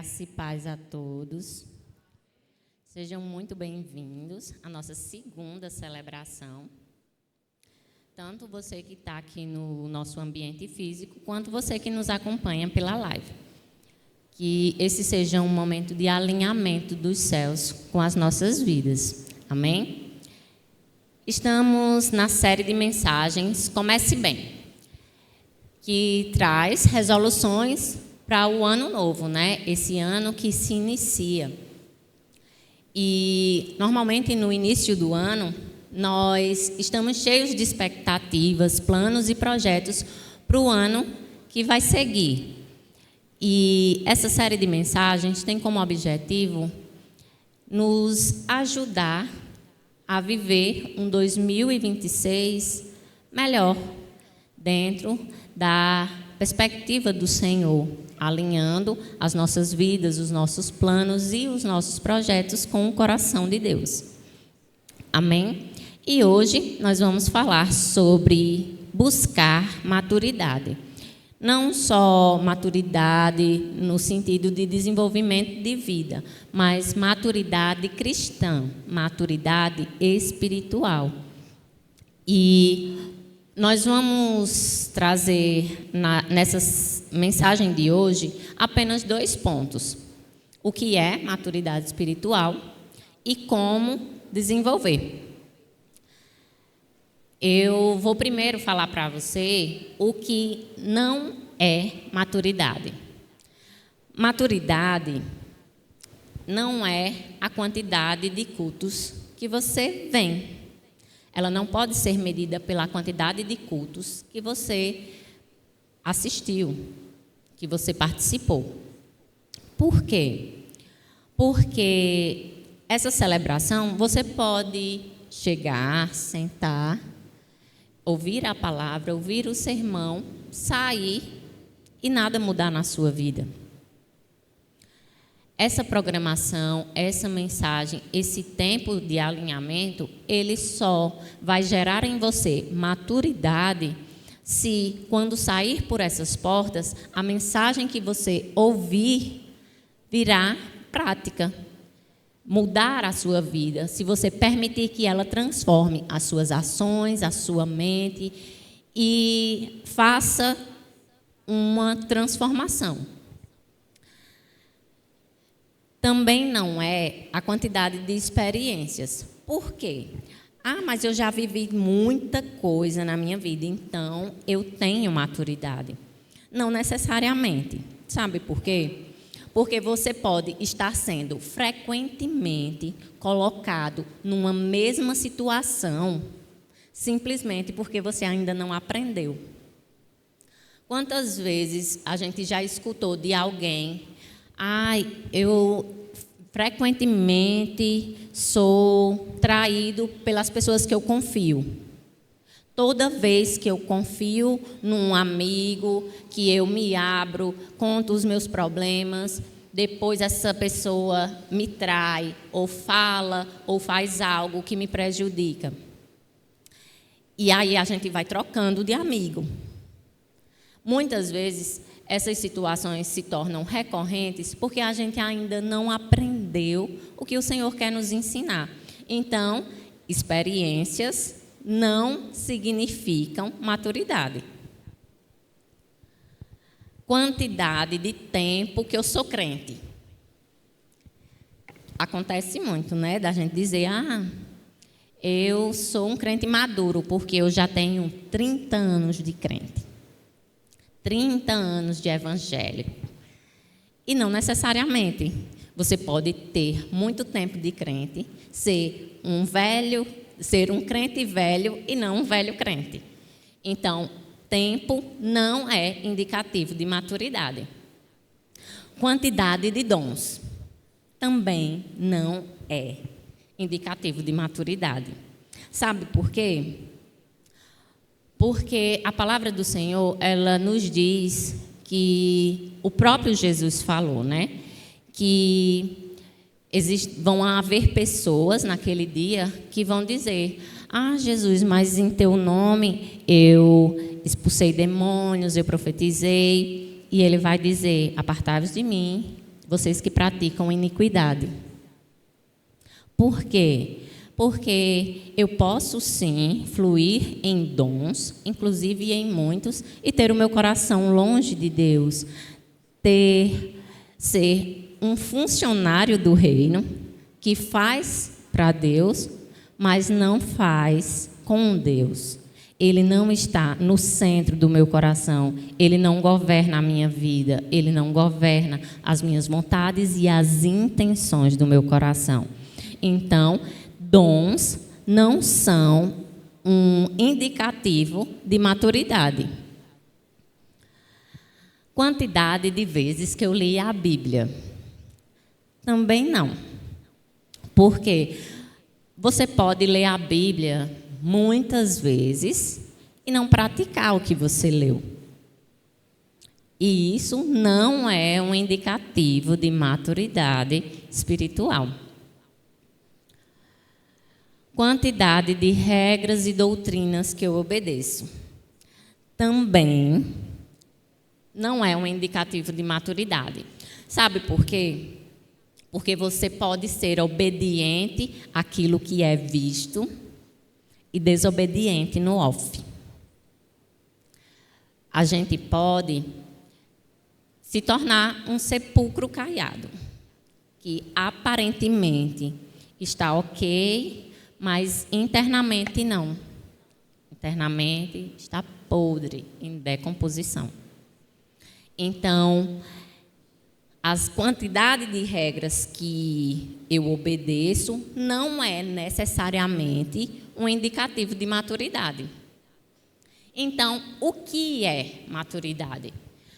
Graça e paz a todos. Sejam muito bem-vindos à nossa segunda celebração. Tanto você que está aqui no nosso ambiente físico, quanto você que nos acompanha pela live. Que esse seja um momento de alinhamento dos céus com as nossas vidas. Amém? Estamos na série de mensagens Comece Bem, que traz resoluções para o ano novo, né? Esse ano que se inicia. E, normalmente, no início do ano, nós estamos cheios de expectativas, planos e projetos para o ano que vai seguir. E essa série de mensagens tem como objetivo nos ajudar a viver um 2026 melhor, dentro da perspectiva do Senhor, alinhando as nossas vidas, os nossos planos e os nossos projetos com o coração de Deus. Amém? E hoje nós vamos falar sobre buscar maturidade. Não só maturidade no sentido de desenvolvimento de vida, mas maturidade cristã, maturidade espiritual. E nós vamos trazer nessa mensagem de hoje apenas 2 pontos. O que é maturidade espiritual e como desenvolver. Eu vou primeiro falar para você o que não é maturidade. Maturidade não é a quantidade de cultos que você vem. Ela não pode ser medida pela quantidade de cultos que você assistiu, que você participou. Por quê? Porque essa celebração você pode chegar, sentar, ouvir a palavra, ouvir o sermão, sair e nada mudar na sua vida. Essa programação, essa mensagem, esse tempo de alinhamento, ele só vai gerar em você maturidade se, quando sair por essas portas, a mensagem que você ouvir virar prática, mudar a sua vida, se você permitir que ela transforme as suas ações, a sua mente e faça uma transformação. Também não é a quantidade de experiências. Por quê? Mas eu já vivi muita coisa na minha vida, então eu tenho maturidade. Não necessariamente. Sabe por quê? Porque você pode estar sendo frequentemente colocado numa mesma situação, simplesmente porque você ainda não aprendeu. Quantas vezes a gente já escutou de alguém: eu frequentemente sou traído pelas pessoas que eu confio. Toda vez que eu confio num amigo, que eu me abro, conto os meus problemas, depois essa pessoa me trai, ou fala, ou faz algo que me prejudica. E aí a gente vai trocando de amigo. Muitas vezes essas situações se tornam recorrentes porque a gente ainda não aprendeu o que o Senhor quer nos ensinar. Então, experiências não significam maturidade. Quantidade de tempo que eu sou crente. Acontece muito, né? Da gente dizer: eu sou um crente maduro porque eu já tenho 30 anos de crente. 30 anos de evangelho. E não necessariamente. Você pode ter muito tempo de crente, ser um crente velho e não um velho crente. Então, tempo não é indicativo de maturidade. Quantidade de dons também não é indicativo de maturidade. Sabe por quê? Porque a palavra do Senhor, ela nos diz que o próprio Jesus falou, né? Que vão haver pessoas naquele dia que vão dizer: Jesus, mas em teu nome eu expulsei demônios, eu profetizei. E ele vai dizer: apartai-vos de mim, vocês que praticam iniquidade. Por quê? Porque eu posso sim fluir em dons, inclusive em muitos, e ter o meu coração longe de Deus, ser um funcionário do reino que faz para Deus, mas não faz com Deus. Ele não está no centro do meu coração, ele não governa a minha vida, ele não governa as minhas vontades e as intenções do meu coração. Então, dons não são um indicativo de maturidade. Quantidade de vezes que eu li a Bíblia? Também não. Porque você pode ler a Bíblia muitas vezes e não praticar o que você leu. E isso não é um indicativo de maturidade espiritual. Quantidade de regras e doutrinas que eu obedeço também não é um indicativo de maturidade. Sabe por quê? Porque você pode ser obediente àquilo que é visto e desobediente no off. A gente pode se tornar um sepulcro caiado, que aparentemente está ok, mas internamente não. Internamente está podre, em decomposição. Então, as quantidades de regras que eu obedeço não é necessariamente um indicativo de maturidade. Então, o que é maturidade?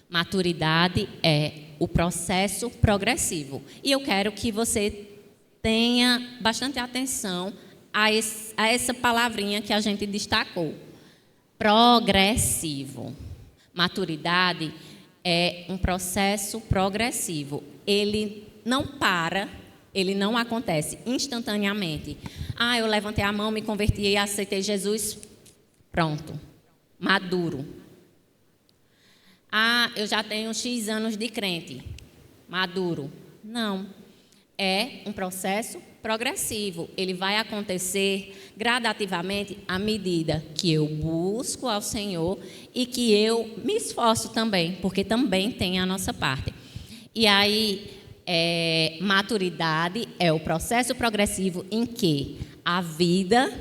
Maturidade é o processo progressivo. E eu quero que você tenha bastante atenção a essa palavrinha que a gente destacou. Progressivo. Maturidade é um processo progressivo. Ele não para, ele não acontece instantaneamente. Eu levantei a mão, me converti e aceitei Jesus. Pronto. Maduro. Eu já tenho X anos de crente. Maduro. Não. É um processo progressivo. Ele vai acontecer gradativamente à medida que eu busco ao Senhor e que eu me esforço também, porque também tem a nossa parte. E aí, maturidade é o processo progressivo em que a vida,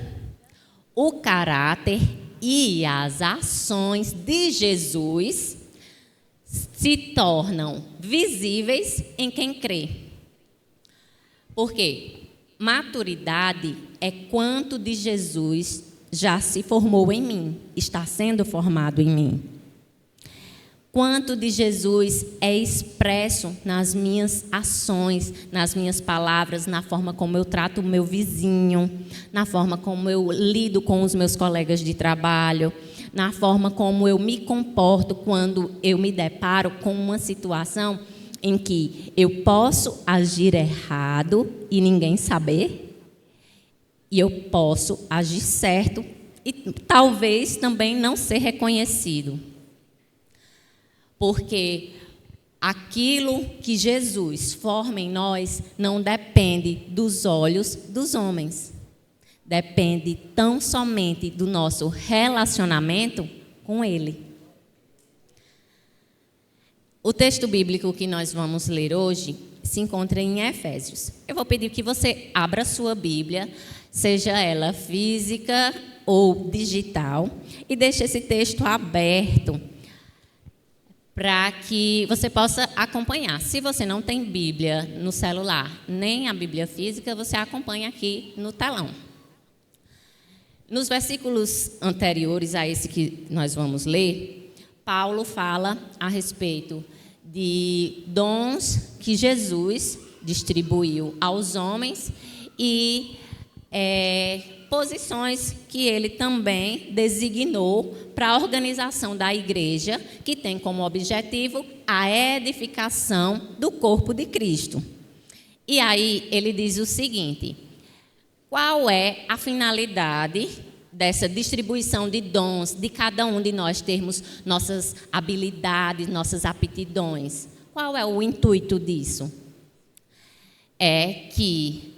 o caráter e as ações de Jesus se tornam visíveis em quem crê. Por quê? Maturidade é quanto de Jesus já se formou em mim, está sendo formado em mim. Quanto de Jesus é expresso nas minhas ações, nas minhas palavras, na forma como eu trato o meu vizinho, na forma como eu lido com os meus colegas de trabalho, na forma como eu me comporto quando eu me deparo com uma situação em que eu posso agir errado e ninguém saber, e eu posso agir certo e talvez também não ser reconhecido. Porque aquilo que Jesus forma em nós não depende dos olhos dos homens. Depende tão somente do nosso relacionamento com Ele. O texto bíblico que nós vamos ler hoje se encontra em Efésios. Eu vou pedir que você abra a sua Bíblia, seja ela física ou digital, e deixe esse texto aberto para que você possa acompanhar. Se você não tem Bíblia no celular, nem a Bíblia física, você acompanha aqui no telão. Nos versículos anteriores a esse que nós vamos ler, Paulo fala a respeito de dons que Jesus distribuiu aos homens e posições que ele também designou para a organização da igreja, que tem como objetivo a edificação do corpo de Cristo. E aí ele diz o seguinte: qual é a finalidade dessa distribuição de dons, de cada um de nós termos nossas habilidades, nossas aptidões? Qual é o intuito disso? é que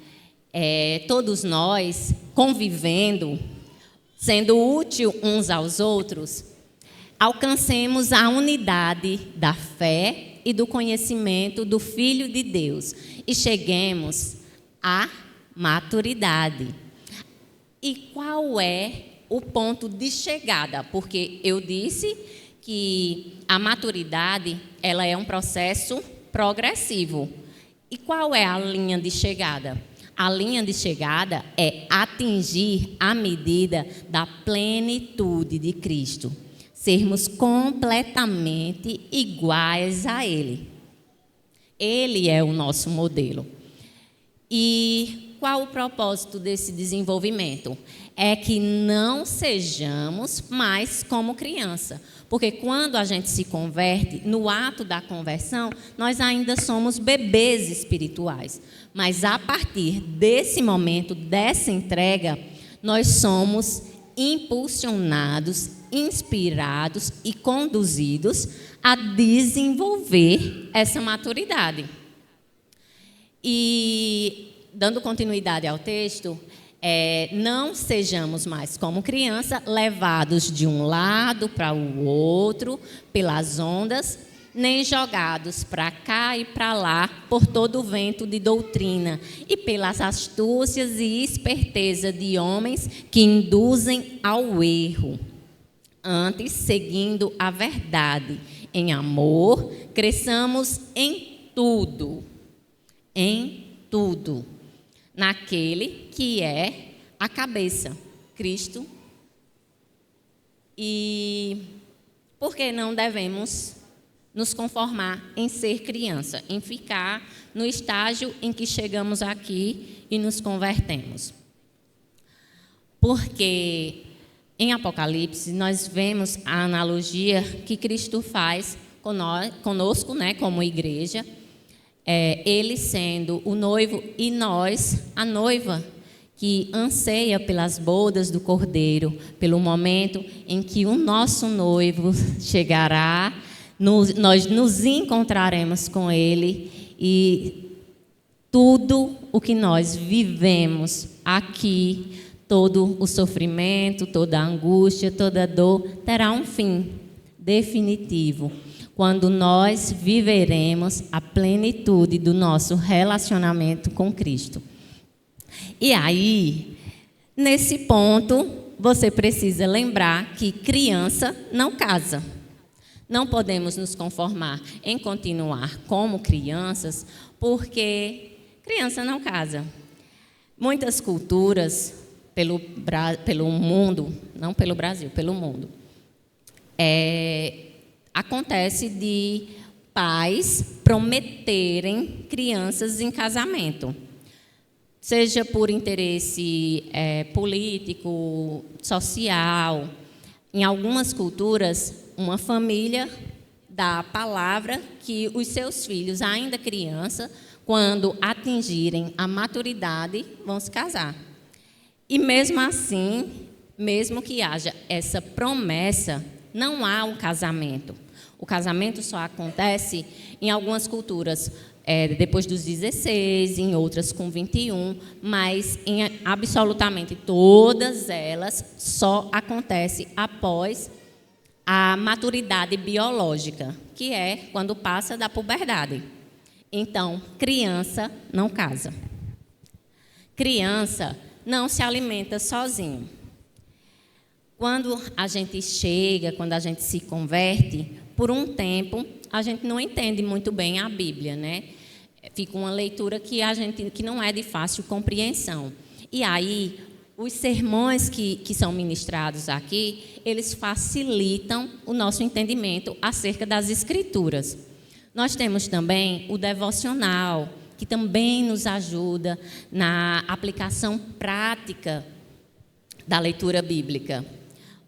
todos nós, convivendo, sendo útil uns aos outros, alcancemos a unidade da fé e do conhecimento do Filho de Deus e cheguemos à maturidade. E qual é o ponto de chegada? Porque eu disse que a maturidade, ela é um processo progressivo. E qual é a linha de chegada? A linha de chegada é atingir a medida da plenitude de Cristo. Sermos completamente iguais a Ele. Ele é o nosso modelo. E qual o propósito desse desenvolvimento? É que não sejamos mais como criança. Porque quando a gente se converte, no ato da conversão, nós ainda somos bebês espirituais. Mas a partir desse momento, dessa entrega, nós somos impulsionados, inspirados e conduzidos a desenvolver essa maturidade. E, dando continuidade ao texto, não sejamos mais como criança, levados de um lado para o outro, pelas ondas, nem jogados para cá e para lá por todo o vento de doutrina e pelas astúcias e esperteza de homens que induzem ao erro. Antes, seguindo a verdade, em amor, cresçamos em tudo, naquele que é a cabeça, Cristo. E por que não devemos nos conformar em ser criança, em ficar no estágio em que chegamos aqui e nos convertemos? Porque em Apocalipse nós vemos a analogia que Cristo faz conosco, né, como igreja, Ele sendo o noivo e nós, a noiva, que anseia pelas bodas do Cordeiro, pelo momento em que o nosso noivo chegará, nós nos encontraremos com Ele e tudo o que nós vivemos aqui, todo o sofrimento, toda a angústia, toda a dor, terá um fim definitivo, quando nós viveremos a plenitude do nosso relacionamento com Cristo. E aí, nesse ponto, você precisa lembrar que criança não casa. Não podemos nos conformar em continuar como crianças, porque criança não casa. Muitas culturas pelo mundo, não pelo Brasil, pelo mundo, acontece de pais prometerem crianças em casamento, seja por interesse político, social. Em algumas culturas, uma família dá a palavra que os seus filhos, ainda criança, quando atingirem a maturidade, vão se casar. E mesmo assim, mesmo que haja essa promessa, não há um casamento. O casamento só acontece em algumas culturas depois dos 16, em outras com 21, mas em absolutamente todas elas só acontece após a maturidade biológica, que é quando passa da puberdade. Então, criança não casa. Criança não se alimenta sozinho. Quando a gente chega, quando a gente se converte, por um tempo, a gente não entende muito bem a Bíblia, né? Fica uma leitura que não é de fácil compreensão. E aí, os sermões que são ministrados aqui, eles facilitam o nosso entendimento acerca das Escrituras. Nós temos também o devocional, que também nos ajuda na aplicação prática da leitura bíblica.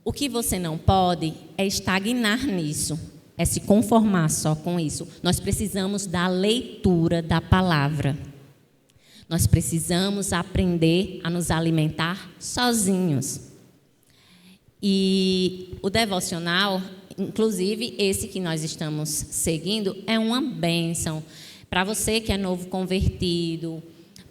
O que você não pode é estagnar nisso, é se conformar só com isso. Nós precisamos da leitura da palavra. Nós precisamos aprender a nos alimentar sozinhos. E o devocional, inclusive esse que nós estamos seguindo, é uma bênção, Para você que é novo convertido,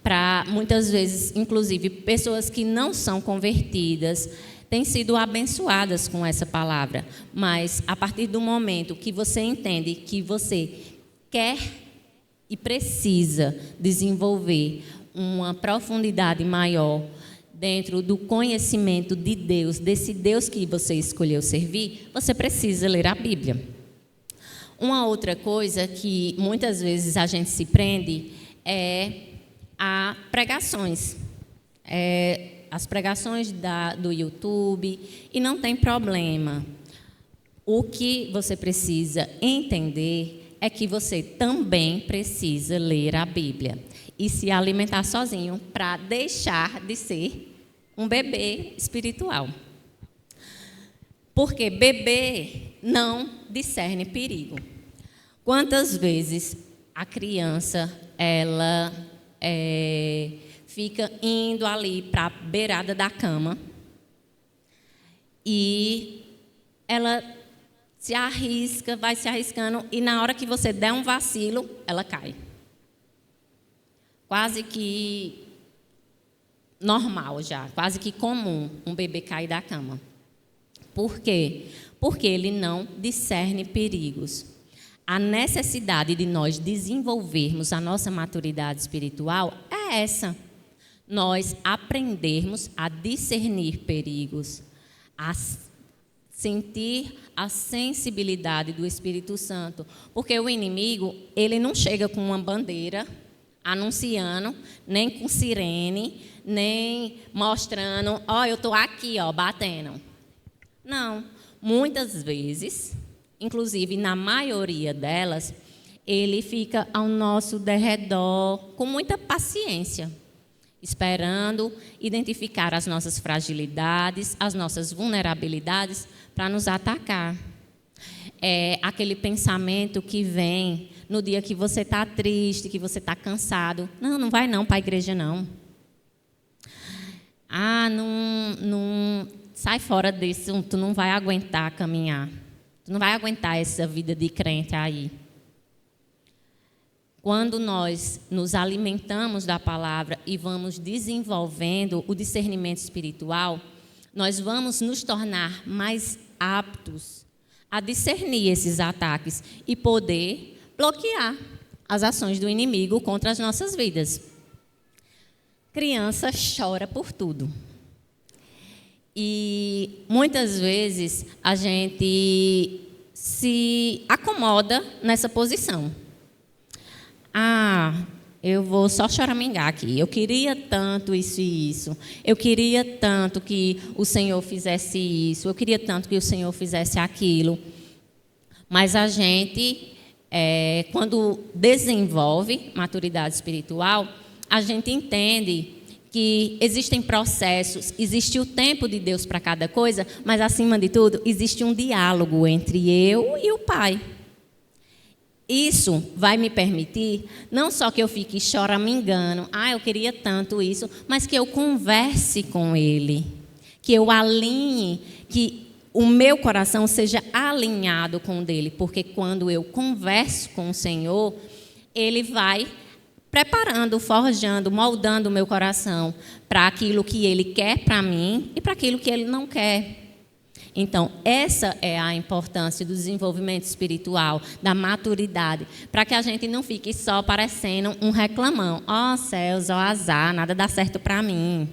para muitas vezes, inclusive, pessoas que não são convertidas, têm sido abençoadas com essa palavra. Mas, a partir do momento que você entende que você quer e precisa desenvolver uma profundidade maior dentro do conhecimento de Deus, desse Deus que você escolheu servir, você precisa ler a Bíblia. Uma outra coisa que muitas vezes a gente se prende é a pregações. As pregações do YouTube, e não tem problema. O que você precisa entender é que você também precisa ler a Bíblia e se alimentar sozinho para deixar de ser um bebê espiritual. Porque bebê não discerne perigo. Quantas vezes a criança, ela fica indo ali para a beirada da cama e ela se arrisca, vai se arriscando, e na hora que você der um vacilo, ela cai. Quase que normal já, quase que comum um bebê cair da cama. Por quê? Porque ele não discerne perigos. A necessidade de nós desenvolvermos a nossa maturidade espiritual é essa. Nós aprendermos a discernir perigos, a sentir a sensibilidade do Espírito Santo. Porque o inimigo, ele não chega com uma bandeira anunciando, nem com sirene, nem mostrando, eu estou aqui, batendo. Não, muitas vezes, inclusive na maioria delas, ele fica ao nosso derredor com muita paciência, esperando identificar as nossas fragilidades, as nossas vulnerabilidades para nos atacar. É aquele pensamento que vem no dia que você está triste, que você está cansado. Não vai não para a igreja não. Não, sai fora disso, tu não vai aguentar caminhar. Tu não vai aguentar essa vida de crente aí. Quando nós nos alimentamos da palavra e vamos desenvolvendo o discernimento espiritual, nós vamos nos tornar mais aptos a discernir esses ataques e poder bloquear as ações do inimigo contra as nossas vidas. Criança chora por tudo. E muitas vezes a gente se acomoda nessa posição. Eu vou só choramingar aqui. Eu queria tanto isso e isso. Eu queria tanto que o Senhor fizesse isso. Eu queria tanto que o Senhor fizesse aquilo. Mas a gente, quando desenvolve maturidade espiritual, a gente entende que existem processos, existe o tempo de Deus para cada coisa, mas, acima de tudo, existe um diálogo entre eu e o Pai. Isso vai me permitir, não só que eu fique choramingando, eu queria tanto isso, mas que eu converse com Ele, que eu alinhe, que o meu coração seja alinhado com o dele, porque quando eu converso com o Senhor, Ele vai preparando, forjando, moldando o meu coração para aquilo que Ele quer para mim e para aquilo que Ele não quer. Então, essa é a importância do desenvolvimento espiritual, da maturidade, para que a gente não fique só parecendo um reclamão. Céus, azar, nada dá certo para mim.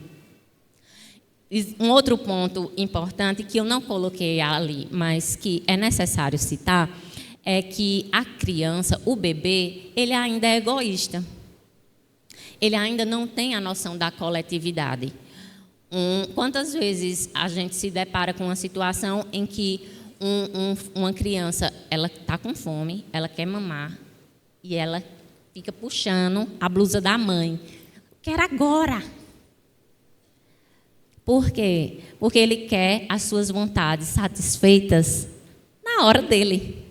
Um outro ponto importante que eu não coloquei ali, mas que é necessário citar, é que a criança, o bebê, ele ainda é egoísta. Ele ainda não tem a noção da coletividade. Quantas vezes a gente se depara com uma situação em que uma criança, ela está com fome, ela quer mamar, e ela fica puxando a blusa da mãe. Quero agora. Por quê? Porque ele quer as suas vontades satisfeitas na hora dele.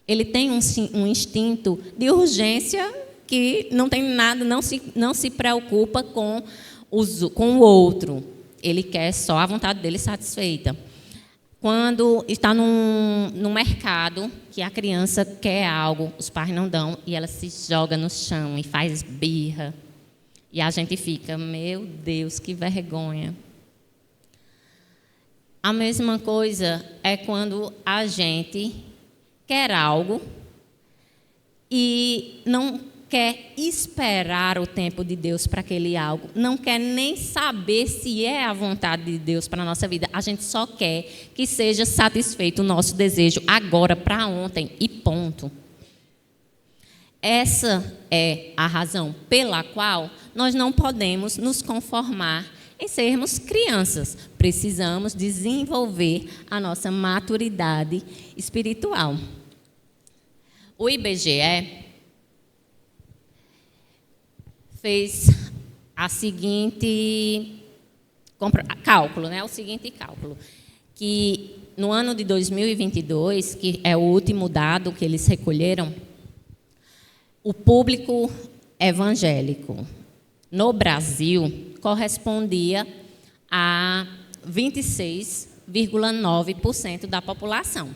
Ele tem um instinto de urgência que não tem nada, não se preocupa com o outro. Ele quer só a vontade dele satisfeita. Quando está no mercado, que a criança quer algo, os pais não dão, e ela se joga no chão e faz birra. E a gente fica, meu Deus, que vergonha. A mesma coisa é quando a gente quer algo e não quer esperar o tempo de Deus para aquele algo, não quer nem saber se é a vontade de Deus para a nossa vida. A gente só quer que seja satisfeito o nosso desejo agora, para ontem, e ponto. Essa é a razão pela qual nós não podemos nos conformar em sermos crianças. Precisamos desenvolver a nossa maturidade espiritual. O IBGE fez o seguinte cálculo, que no ano de 2022, que é o último dado que eles recolheram, o público evangélico no Brasil correspondia a 26,9% da população.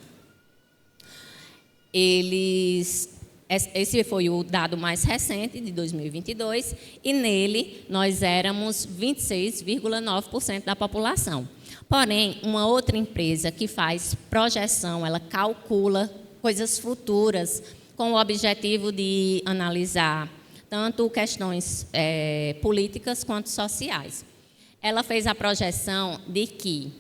Esse foi o dado mais recente, de 2022, e nele nós éramos 26,9% da população. Porém, uma outra empresa que faz projeção, ela calcula coisas futuras com o objetivo de analisar tanto questões políticas quanto sociais. Ela fez a projeção de que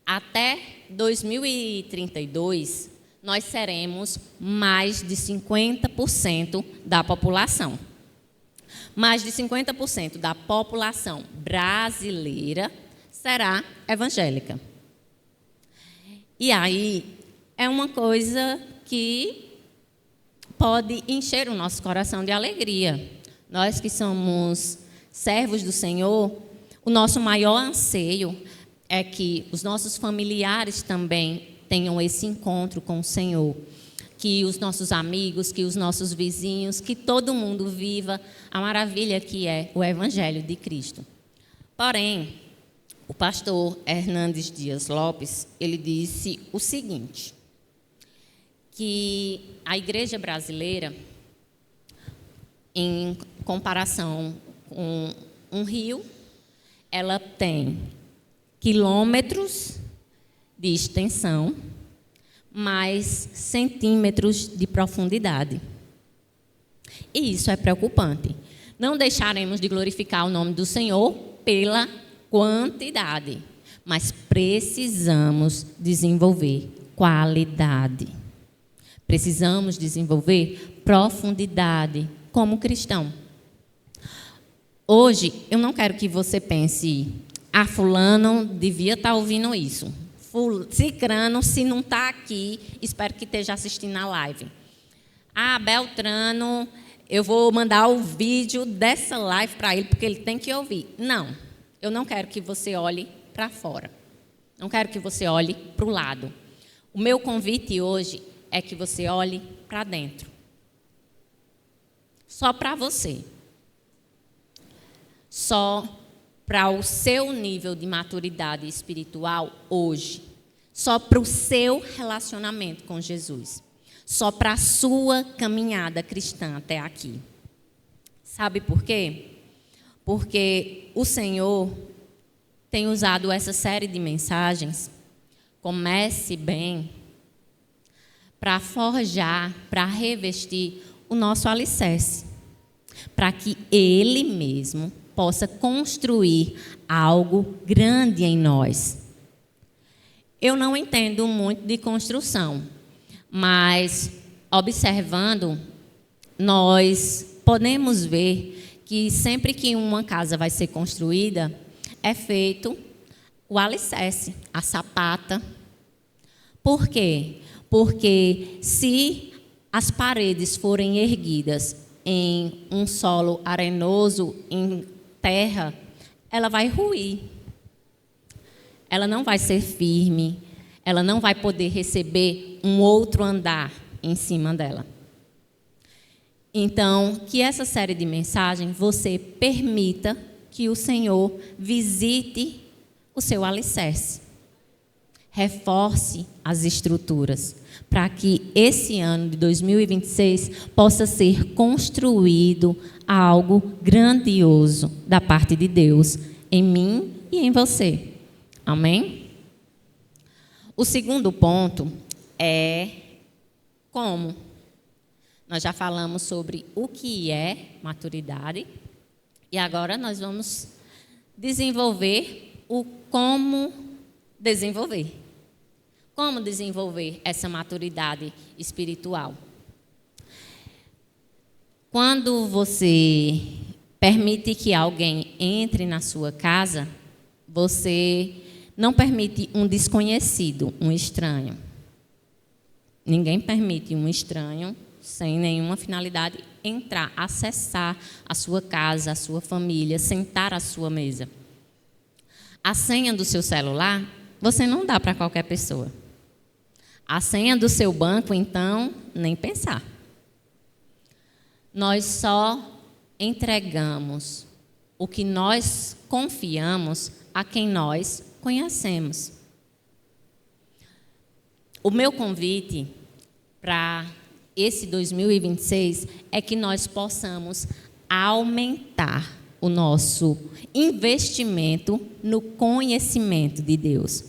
até 2032 nós seremos mais de 50% da população. Mais de 50% da população brasileira será evangélica. E aí é uma coisa que pode encher o nosso coração de alegria. Nós que somos servos do Senhor, o nosso maior anseio é que os nossos familiares também tenham esse encontro com o Senhor, que os nossos amigos, que os nossos vizinhos, que todo mundo viva a maravilha que é o Evangelho de Cristo. Porém, o pastor Hernandes Dias Lopes, ele disse o seguinte, que a igreja brasileira, em comparação com um rio, ela tem quilômetros de extensão, mais centímetros de profundidade. E isso é preocupante. Não deixaremos de glorificar o nome do Senhor pela quantidade, mas precisamos desenvolver qualidade. Precisamos desenvolver profundidade como cristão. Hoje, eu não quero que você pense, fulano devia estar ouvindo isso. Cicrano, se não está aqui, espero que esteja assistindo a live. Beltrano, eu vou mandar o vídeo dessa live para ele, porque ele tem que ouvir. Não, eu não quero que você olhe para fora. Não quero que você olhe para o lado. O meu convite hoje é que você olhe para dentro. Só para você. Só para o seu nível de maturidade espiritual hoje. Só para o seu relacionamento com Jesus. Só para a sua caminhada cristã até aqui. Sabe por quê? Porque o Senhor tem usado essa série de mensagens, Comece Bem, para forjar, para revestir o nosso alicerce, para que Ele mesmo possa construir algo grande em nós. Eu não entendo muito de construção, mas observando, nós podemos ver que sempre que uma casa vai ser construída, é feito o alicerce, a sapata. Por quê? Porque se as paredes forem erguidas em um solo arenoso, em terra, ela vai ruir. Ela não vai ser firme, ela não vai poder receber um outro andar em cima dela. Então, que essa série de mensagens você permita que o Senhor visite o seu alicerce. reforce as estruturas, para que esse ano de 2026 possa ser construído algo grandioso da parte de Deus em mim e em você. Amém? O segundo ponto é como. Nós já falamos sobre o que é maturidade e agora nós vamos desenvolver o como desenvolver. Como desenvolver essa maturidade espiritual? Quando você permite que alguém entre na sua casa, você não permite um desconhecido, um estranho. Ninguém permite um estranho, sem nenhuma finalidade, entrar, acessar a sua casa, a sua família, sentar à sua mesa. A senha do seu celular, você não dá para qualquer pessoa. A senha do seu banco, então, nem pensar. Nós só entregamos o que nós confiamos a quem nós conhecemos. O meu convite para esse 2026 é que nós possamos aumentar o nosso investimento no conhecimento de Deus.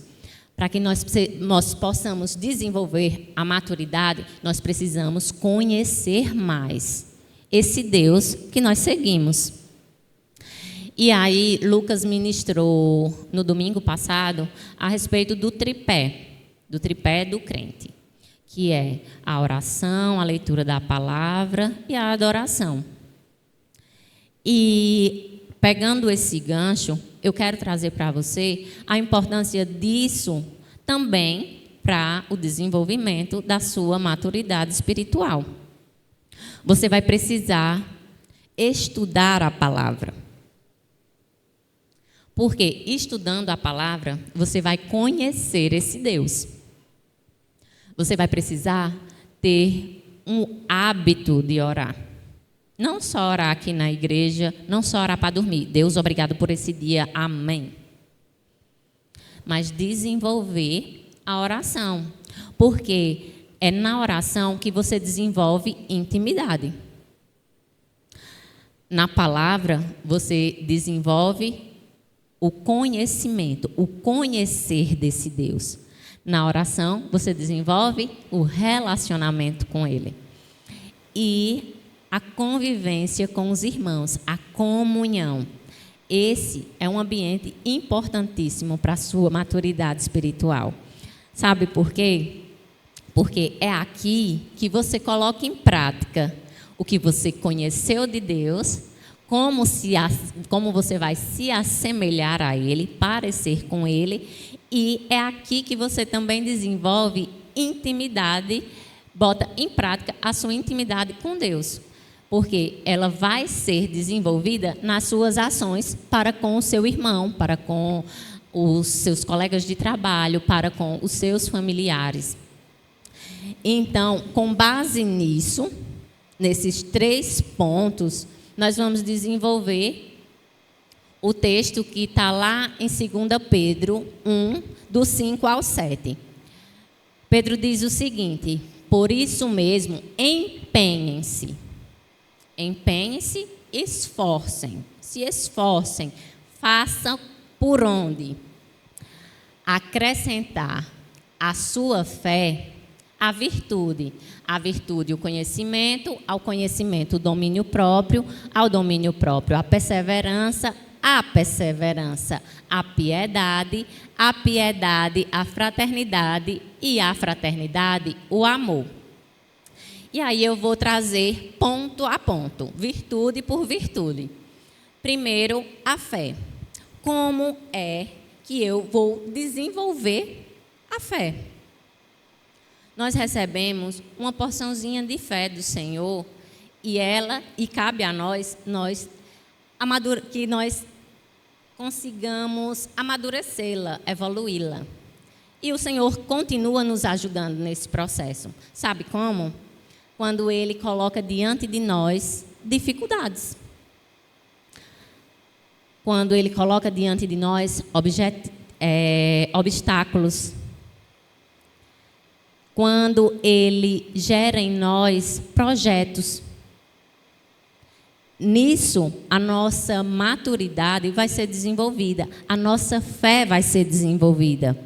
Para que nós possamos desenvolver a maturidade, nós precisamos conhecer mais esse Deus que nós seguimos. E aí, Lucas ministrou no domingo passado a respeito do tripé do crente, que é a oração, a leitura da palavra e a adoração. E pegando esse gancho, eu quero trazer para você a importância disso também para o desenvolvimento da sua maturidade espiritual. Você vai precisar estudar a palavra. Porque estudando a palavra, você vai conhecer esse Deus. Você vai precisar ter um hábito de orar. Não só orar aqui na igreja, não só orar para dormir. Deus, obrigado por esse dia, amém. Mas desenvolver a oração. Porque é na oração que você desenvolve intimidade. Na palavra, você desenvolve o conhecimento, o conhecer desse Deus. Na oração, você desenvolve o relacionamento com Ele. E a convivência com os irmãos, a comunhão. Esse é um ambiente importantíssimo para a sua maturidade espiritual. Sabe por quê? Porque é aqui que você coloca em prática o que você conheceu de Deus, como você vai se assemelhar a Ele, parecer com Ele, e é aqui que você também desenvolve intimidade, bota em prática a sua intimidade com Deus, porque ela vai ser desenvolvida nas suas ações para com o seu irmão, para com os seus colegas de trabalho, para com os seus familiares. Então, com base nisso, nesses 3 pontos, nós vamos desenvolver o texto que está lá em 2 Pedro 1, do 5 ao 7. Pedro diz o seguinte: por isso mesmo, empenhem-se, esforcem, se esforcem, façam por onde? Acrescentar à sua fé a virtude, o conhecimento, ao conhecimento o domínio próprio, ao domínio próprio a perseverança, a piedade, a fraternidade e a fraternidade o amor. E aí eu vou trazer ponto a ponto, virtude por virtude. Primeiro, a fé. Como é que eu vou desenvolver a fé? Nós recebemos uma porçãozinha de fé do Senhor e cabe a nós que nós consigamos amadurecê-la, evoluí-la. E o Senhor continua nos ajudando nesse processo. Sabe como? Quando Ele coloca diante de nós dificuldades. Quando Ele coloca diante de nós obstáculos. quando Ele gera em nós projetos. Nisso, a nossa maturidade vai ser desenvolvida, a nossa fé vai ser desenvolvida,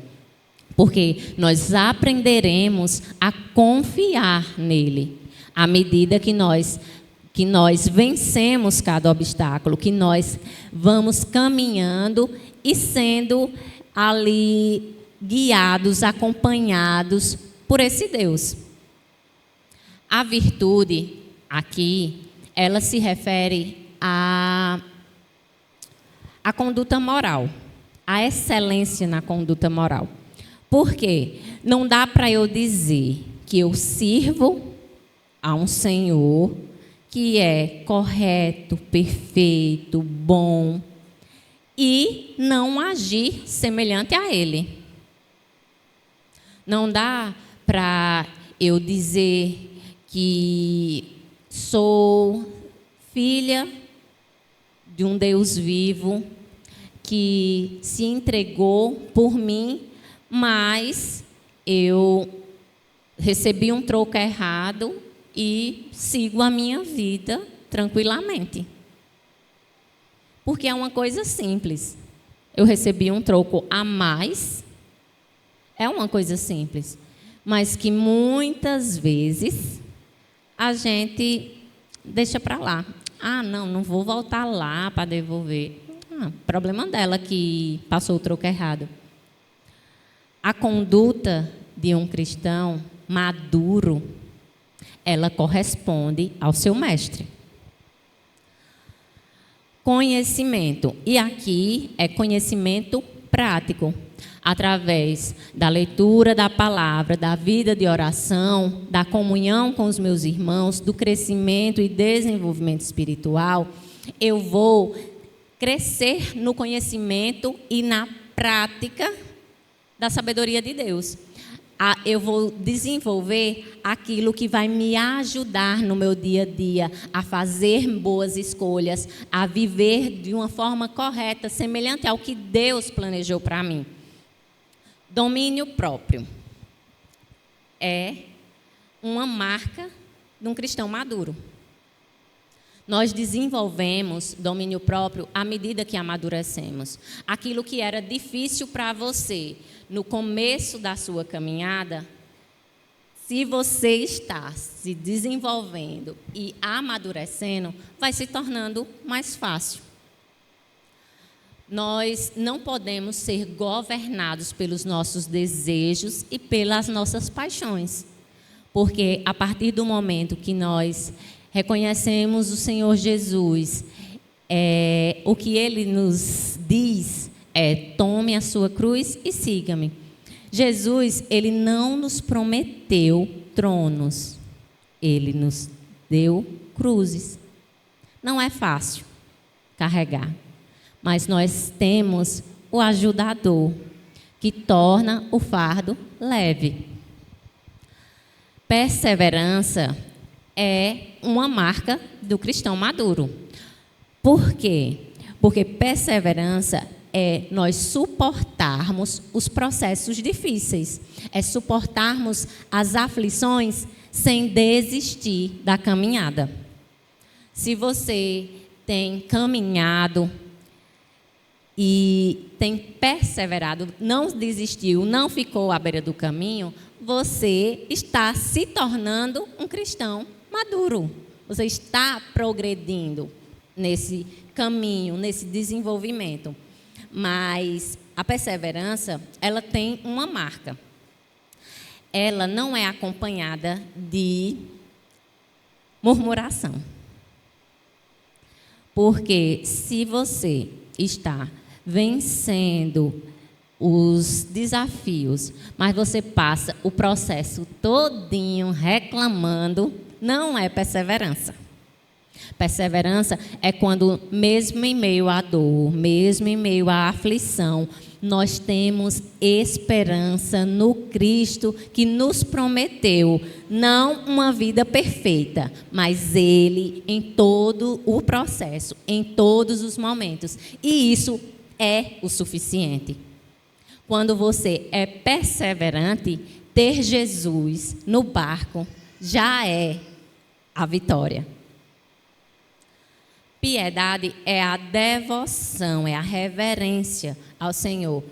porque nós aprenderemos a confiar nele, à medida que nós vencemos cada obstáculo, que nós vamos caminhando e sendo ali guiados, acompanhados por esse Deus. A virtude aqui, ela se refere à conduta moral, à excelência na conduta moral. Por quê? Não dá para eu dizer que eu sirvo a um Senhor que é correto, perfeito, bom, e não agir semelhante a Ele. Não dá para eu dizer que sou filha de um Deus vivo que se entregou por mim, mas eu recebi um troco errado e sigo a minha vida tranquilamente. Porque é uma coisa simples. Eu recebi um troco a mais, é uma coisa simples, mas que muitas vezes a gente deixa para lá. Ah, não vou voltar lá para devolver. Problema dela que passou o troco errado. A conduta de um cristão maduro, ela corresponde ao seu mestre. Conhecimento. E aqui é conhecimento prático. Através da leitura da palavra, da vida de oração, da comunhão com os meus irmãos, do crescimento e desenvolvimento espiritual, eu vou crescer no conhecimento e na prática da sabedoria de Deus. Eu vou desenvolver aquilo que vai me ajudar no meu dia a dia a fazer boas escolhas, a viver de uma forma correta, semelhante ao que Deus planejou para mim. Domínio próprio é uma marca de um cristão maduro. Nós desenvolvemos domínio próprio à medida que amadurecemos. Aquilo que era difícil para você no começo da sua caminhada, se você está se desenvolvendo e amadurecendo, vai se tornando mais fácil. Nós não podemos ser governados pelos nossos desejos e pelas nossas paixões, porque a partir do momento que nós reconhecemos o Senhor Jesus, o que Ele nos diz é: tome a sua cruz e siga-me. Jesus, Ele não nos prometeu tronos, Ele nos deu cruzes. Não é fácil carregar, mas nós temos o ajudador, que torna o fardo leve. Perseverança é uma marca do cristão maduro. Por quê? Porque perseverança é nós suportarmos os processos difíceis, é suportarmos as aflições sem desistir da caminhada. Se você tem caminhado e tem perseverado, não desistiu, não ficou à beira do caminho, você está se tornando um cristão maduro. Você está progredindo nesse caminho, nesse desenvolvimento. Mas a perseverança, ela tem uma marca. Ela não é acompanhada de murmuração. Porque se você está vencendo os desafios, mas você passa o processo todinho reclamando, não é perseverança. Perseverança é quando, mesmo em meio à dor, mesmo em meio à aflição, nós temos esperança no Cristo que nos prometeu, não uma vida perfeita, mas Ele em todo o processo, em todos os momentos. E isso é o suficiente. Quando você é perseverante, ter Jesus no barco já é a vitória. Piedade é a devoção, é a reverência ao Senhor.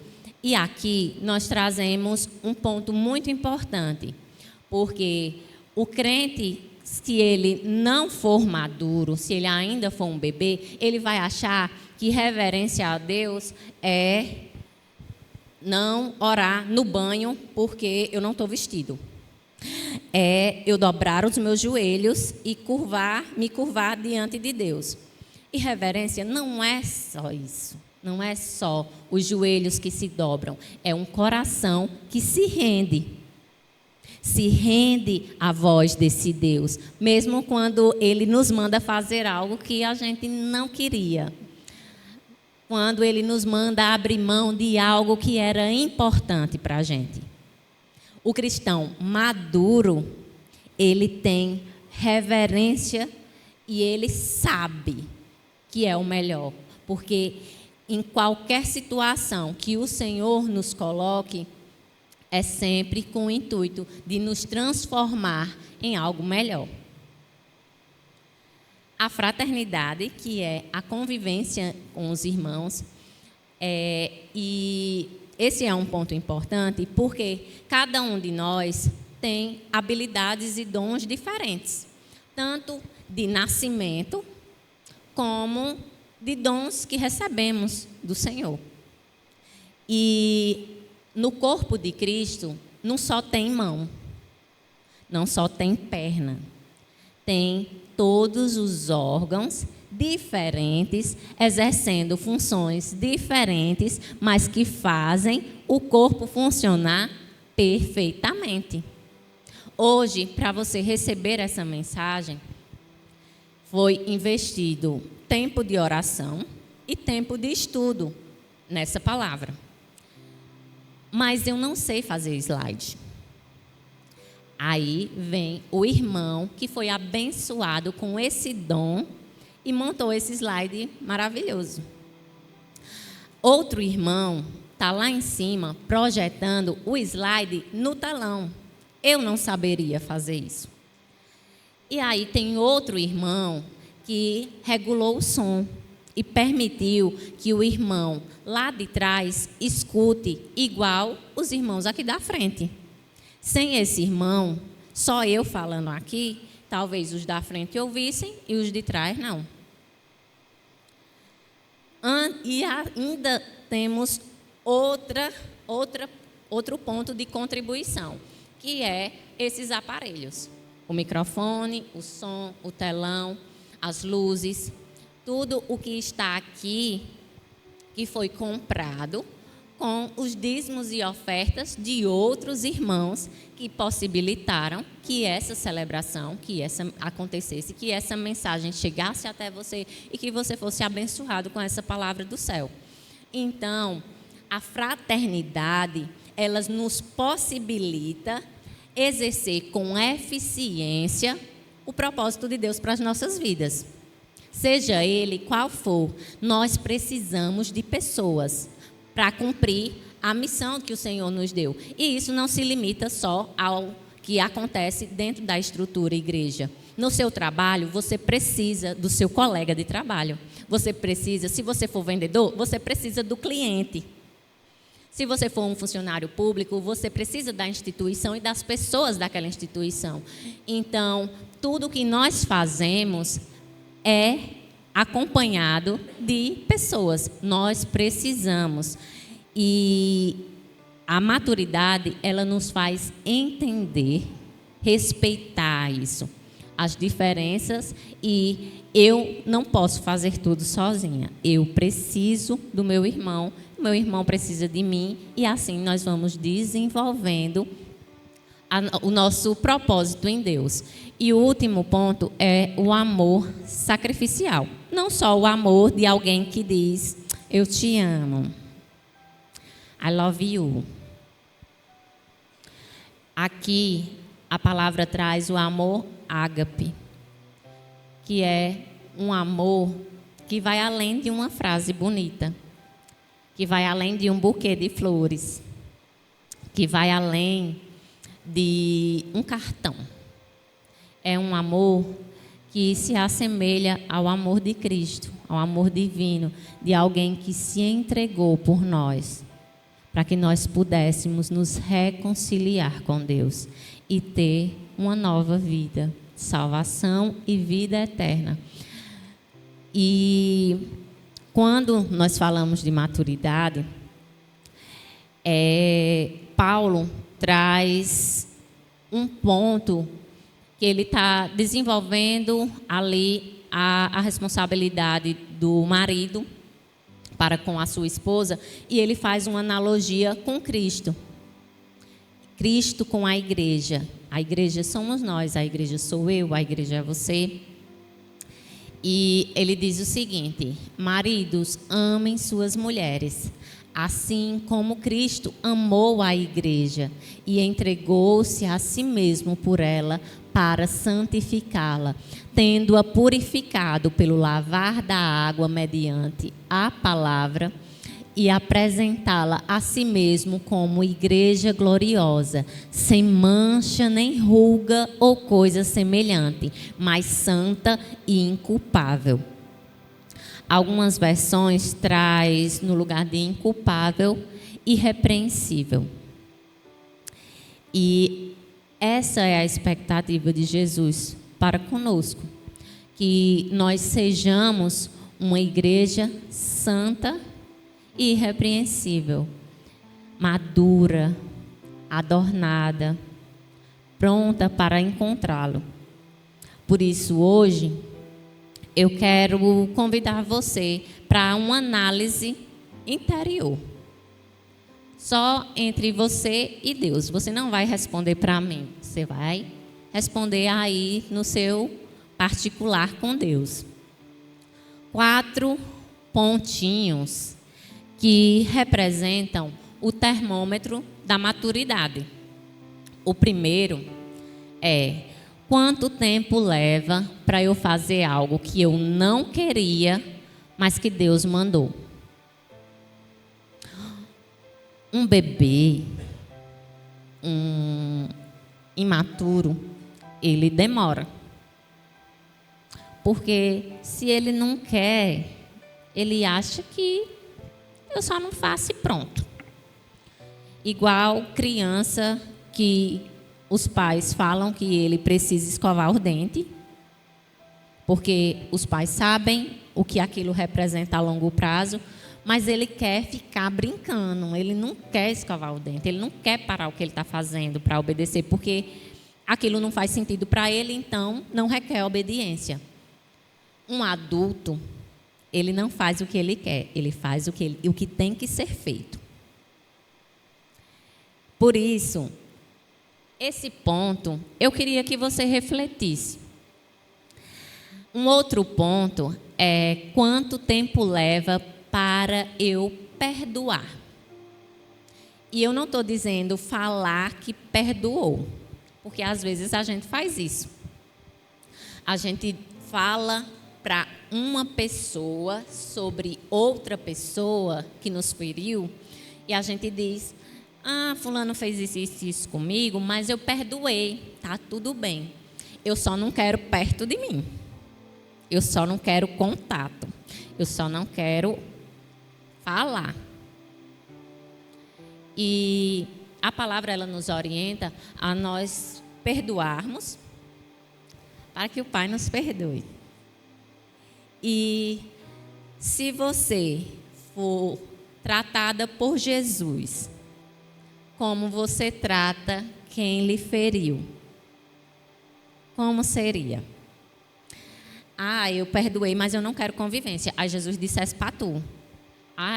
E aqui nós trazemos um ponto muito importante, porque o crente, se ele não for maduro, se ele ainda for um bebê, ele vai achar que reverência a Deus é não orar no banho porque eu não estou vestido. É eu dobrar os meus joelhos e me curvar diante de Deus. E reverência não é só isso. Não é só os joelhos que se dobram. É um coração que se rende. Se rende à voz desse Deus. Mesmo quando Ele nos manda fazer algo que a gente não queria. Quando Ele nos manda abrir mão de algo que era importante para a gente. O cristão maduro, ele tem reverência e ele sabe que é o melhor. Porque em qualquer situação que o Senhor nos coloque, é sempre com o intuito de nos transformar em algo melhor. A fraternidade, que é a convivência com os irmãos, e esse é um ponto importante, porque cada um de nós tem habilidades e dons diferentes, tanto de nascimento, como de dons que recebemos do Senhor. E no corpo de Cristo, não só tem mão, não só tem perna, tem todos os órgãos diferentes, exercendo funções diferentes, mas que fazem o corpo funcionar perfeitamente. Hoje, para você receber essa mensagem, foi investido tempo de oração e tempo de estudo nessa palavra. Mas eu não sei fazer slide. Aí vem o irmão que foi abençoado com esse dom e montou esse slide maravilhoso. Outro irmão está lá em cima projetando o slide no telão. Eu não saberia fazer isso. E aí tem outro irmão que regulou o som e permitiu que o irmão lá de trás escute igual os irmãos aqui da frente. Sem esse irmão, só eu falando aqui, talvez os da frente ouvissem e os de trás não. E ainda temos outro ponto de contribuição, que é esses aparelhos. O microfone, o som, o telão, as luzes, tudo o que está aqui, que foi comprado com os dízimos e ofertas de outros irmãos que possibilitaram que essa celebração, que essa acontecesse, que essa mensagem chegasse até você e que você fosse abençoado com essa palavra do céu. Então, a fraternidade, ela nos possibilita exercer com eficiência o propósito de Deus para as nossas vidas. Seja ele qual for, nós precisamos de pessoas para cumprir a missão que o Senhor nos deu. E isso não se limita só ao que acontece dentro da estrutura igreja. No seu trabalho, você precisa do seu colega de trabalho. Você precisa, se você for vendedor, você precisa do cliente. Se você for um funcionário público, você precisa da instituição e das pessoas daquela instituição. Então, tudo que nós fazemos é acompanhado de pessoas. Nós precisamos. E a maturidade, ela nos faz entender, respeitar isso, as diferenças, e eu não posso fazer tudo sozinha. Eu preciso do meu irmão precisa de mim, e assim nós vamos desenvolvendo o nosso propósito em Deus. E o último ponto é o amor sacrificial. Não só o amor de alguém que diz, eu te amo, I love you. Aqui a palavra traz o amor ágape, que é um amor que vai além de uma frase bonita, que vai além de um buquê de flores, que vai além de um cartão. É um amor que se assemelha ao amor de Cristo, ao amor divino, de alguém que se entregou por nós, para que nós pudéssemos nos reconciliar com Deus e ter uma nova vida, salvação e vida eterna. E quando nós falamos de maturidade, Paulo traz um ponto que ele está desenvolvendo ali a responsabilidade do marido para com a sua esposa, e ele faz uma analogia com Cristo. Cristo com a igreja. A igreja somos nós, a igreja sou eu, a igreja é você. E ele diz o seguinte: maridos, amem suas mulheres, assim como Cristo amou a igreja e entregou-se a si mesmo por ela para santificá-la, tendo-a purificado pelo lavar da água mediante a palavra, e apresentá-la a si mesmo como igreja gloriosa, sem mancha nem ruga ou coisa semelhante, mas santa e inculpável. Algumas versões traz no lugar de inculpável, irrepreensível. E essa é a expectativa de Jesus para conosco, que nós sejamos uma igreja santa e irrepreensível, madura, adornada, pronta para encontrá-lo. Por isso, hoje, eu quero convidar você para uma análise interior. Só entre você e Deus. Você não vai responder para mim. Você vai responder aí no seu particular com Deus. 4 pontinhos que representam o termômetro da maturidade. O primeiro é: quanto tempo leva para eu fazer algo que eu não queria, mas que Deus mandou? Um bebê, um imaturo, ele demora. Porque se ele não quer, ele acha que eu só não faço e pronto. Igual criança que os pais falam que ele precisa escovar o dente, porque os pais sabem o que aquilo representa a longo prazo, mas ele quer ficar brincando, ele não quer escovar o dente, ele não quer parar o que ele está fazendo para obedecer, porque aquilo não faz sentido para ele, então não requer obediência. Um adulto, ele não faz o que ele quer, ele faz o que tem que ser feito. Por isso, esse ponto, eu queria que você refletisse. Um outro ponto é quanto tempo leva para eu perdoar. E eu não estou dizendo falar que perdoou, porque às vezes a gente faz isso. A gente fala para uma pessoa sobre outra pessoa que nos feriu e a gente diz: fulano fez isso comigo, mas eu perdoei, tá tudo bem. Eu só não quero perto de mim. Eu só não quero contato. Eu só não quero falar. E a palavra, ela nos orienta a nós perdoarmos para que o Pai nos perdoe. E se você for tratada por Jesus, como você trata quem lhe feriu? Como seria? Eu perdoei, mas eu não quero convivência. Aí Jesus dissesse para tu: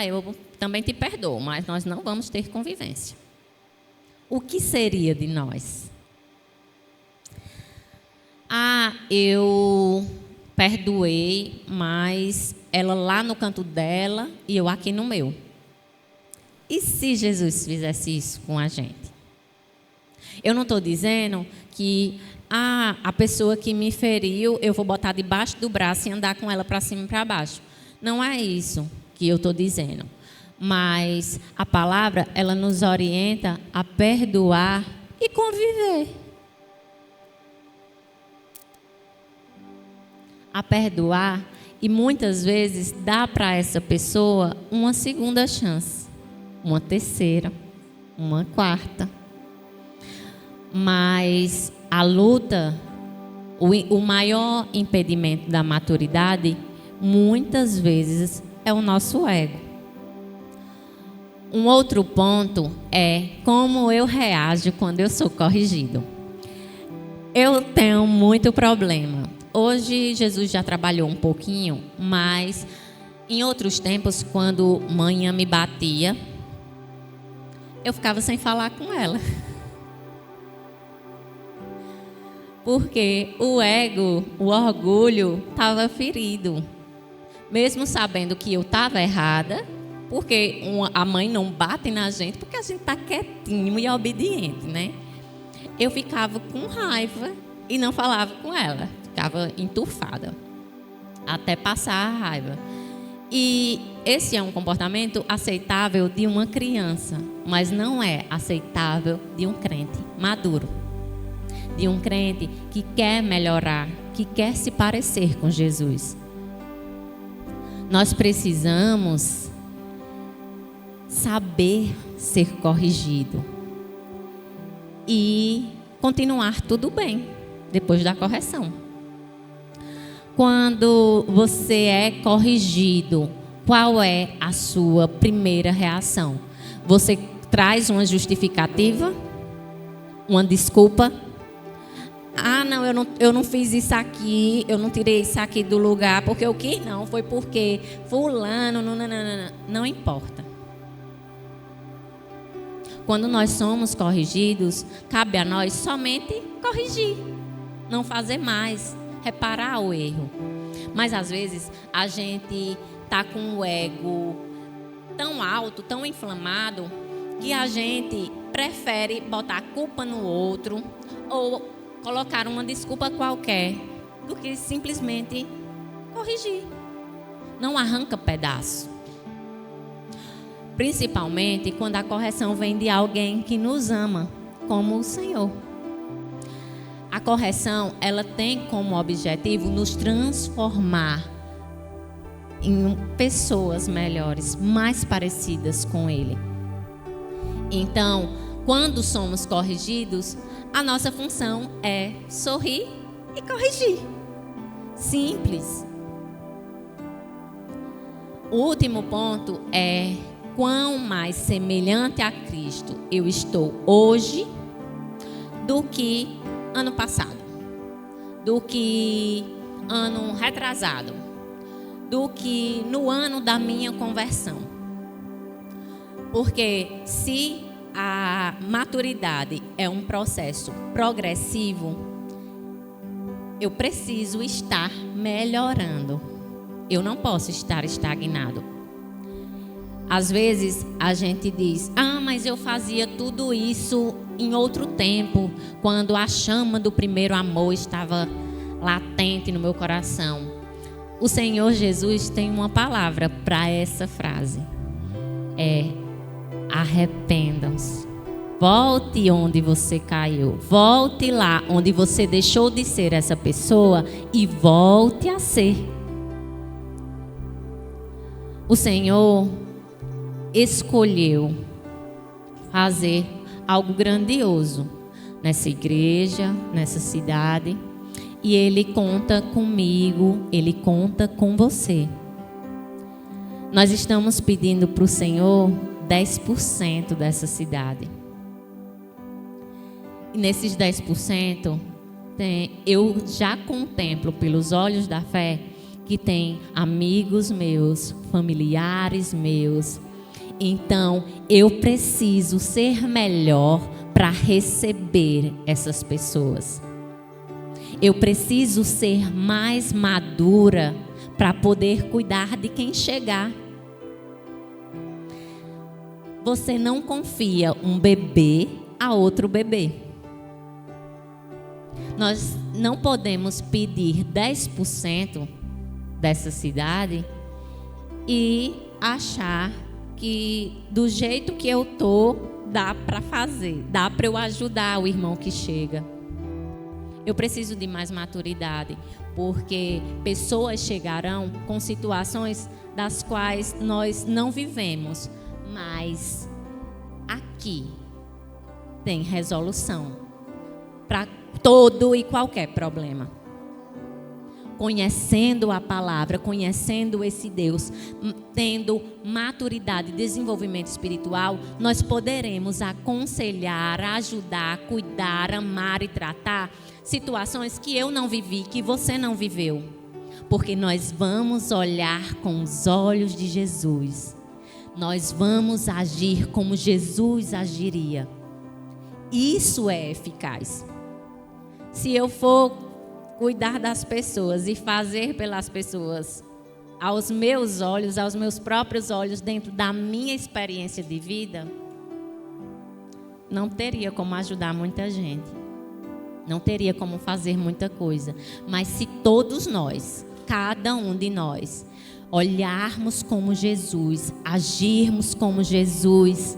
eu também te perdoo, mas nós não vamos ter convivência. O que seria de nós? Eu perdoei, mas ela lá no canto dela e eu aqui no meu. E se Jesus fizesse isso com a gente? Eu não estou dizendo que a pessoa que me feriu, eu vou botar debaixo do braço e andar com ela para cima e para baixo. Não é isso que eu estou dizendo. Mas a palavra, ela nos orienta a perdoar e conviver. A perdoar e muitas vezes dar para essa pessoa uma segunda chance, uma terceira, uma quarta. Mas a luta, o maior impedimento da maturidade, muitas vezes é o nosso ego. Um outro ponto é como eu reajo quando eu sou corrigido. Eu tenho muito problema. Hoje Jesus já trabalhou um pouquinho, mas em outros tempos, quando manhã me batia, eu ficava sem falar com ela. Porque o ego, o orgulho estava ferido. Mesmo sabendo que eu estava errada, porque a mãe não bate na gente, porque a gente está quietinho e obediente, né? Eu ficava com raiva e não falava com ela. Ficava entufada, até passar a raiva. E esse é um comportamento aceitável de uma criança, mas não é aceitável de um crente maduro. De um crente que quer melhorar, que quer se parecer com Jesus. Nós precisamos saber ser corrigido e continuar tudo bem depois da correção. Quando você é corrigido, qual é a sua primeira reação? Você traz uma justificativa? Uma desculpa? Ah, não, eu não fiz isso aqui, eu não tirei isso aqui do lugar porque eu quis, não, foi porque fulano, não importa. Quando nós somos corrigidos, cabe a nós somente corrigir, não fazer mais, reparar o erro. Mas às vezes a gente está com o ego tão alto, tão inflamado, que a gente prefere botar a culpa no outro ou colocar uma desculpa qualquer do que simplesmente corrigir. Não arranca pedaço. Principalmente quando a correção vem de alguém que nos ama, como o Senhor. A correção, ela tem como objetivo nos transformar em pessoas melhores, mais parecidas com Ele. Então, quando somos corrigidos, a nossa função é sorrir e corrigir. Simples. O último ponto é: quão mais semelhante a Cristo eu estou hoje do que ano passado, do que ano retrasado, do que no ano da minha conversão. Porque se a maturidade é um processo progressivo, eu preciso estar melhorando. Eu não posso estar estagnado. Às vezes a gente diz: ah, mas eu fazia tudo isso em outro tempo, quando a chama do primeiro amor estava latente no meu coração. O Senhor Jesus tem uma palavra para essa frase. Arrependam-se. Volte onde você caiu. Volte lá onde você deixou de ser essa pessoa e volte a ser. O Senhor escolheu fazer algo grandioso nessa igreja, nessa cidade. E Ele conta comigo, Ele conta com você. Nós estamos pedindo para o Senhor 10% dessa cidade. E nesses 10%, eu já contemplo pelos olhos da fé que tem amigos meus, familiares meus. Então, eu preciso ser melhor para receber essas pessoas. Eu preciso ser mais madura para poder cuidar de quem chegar. Você não confia um bebê a outro bebê. Nós não podemos pedir 10% dessa cidade e achar que do jeito que eu tô dá para fazer, dá para eu ajudar o irmão que chega. Eu preciso de mais maturidade, porque pessoas chegarão com situações das quais nós não vivemos, mas aqui tem resolução para todo e qualquer problema. Conhecendo a palavra, conhecendo esse Deus, tendo maturidade e desenvolvimento espiritual, nós poderemos aconselhar, ajudar, cuidar, amar e tratar situações que eu não vivi, que você não viveu. Porque nós vamos olhar com os olhos de Jesus. Nós vamos agir como Jesus agiria. Isso é eficaz. Se eu for cuidar das pessoas e fazer pelas pessoas aos meus olhos, aos meus próprios olhos, dentro da minha experiência de vida, não teria como ajudar muita gente. Não teria como fazer muita coisa. Mas se todos nós, cada um de nós, olharmos como Jesus, agirmos como Jesus,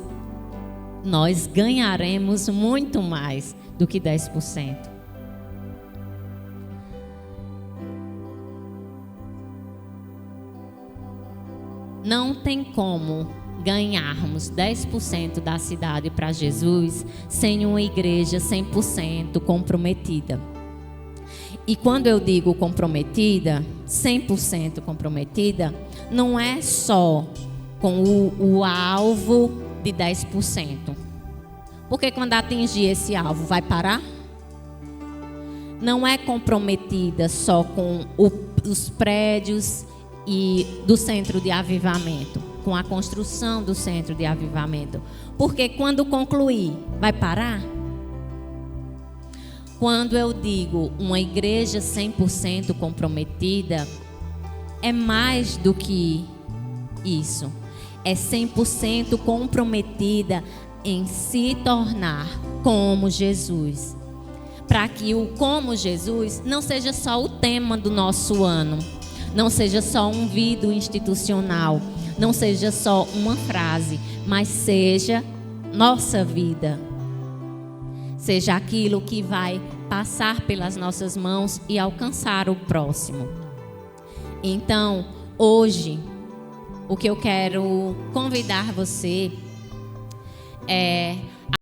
nós ganharemos muito mais do que 10%. Não tem como ganharmos 10% da cidade para Jesus sem uma igreja 100% comprometida. E quando eu digo comprometida, 100% comprometida, não é só com o alvo de 10%. Porque quando atingir esse alvo, vai parar? Não é comprometida só com os prédios e do centro de avivamento, com a construção do centro de avivamento. Porque quando concluir, vai parar? Quando eu digo uma igreja 100% comprometida, é mais do que isso. É 100% comprometida em se tornar como Jesus. Para que o como Jesus não seja só o tema do nosso ano, não seja só um vídeo institucional, não seja só uma frase, mas seja nossa vida. Seja aquilo que vai passar pelas nossas mãos e alcançar o próximo. Então, hoje, o que eu quero convidar você é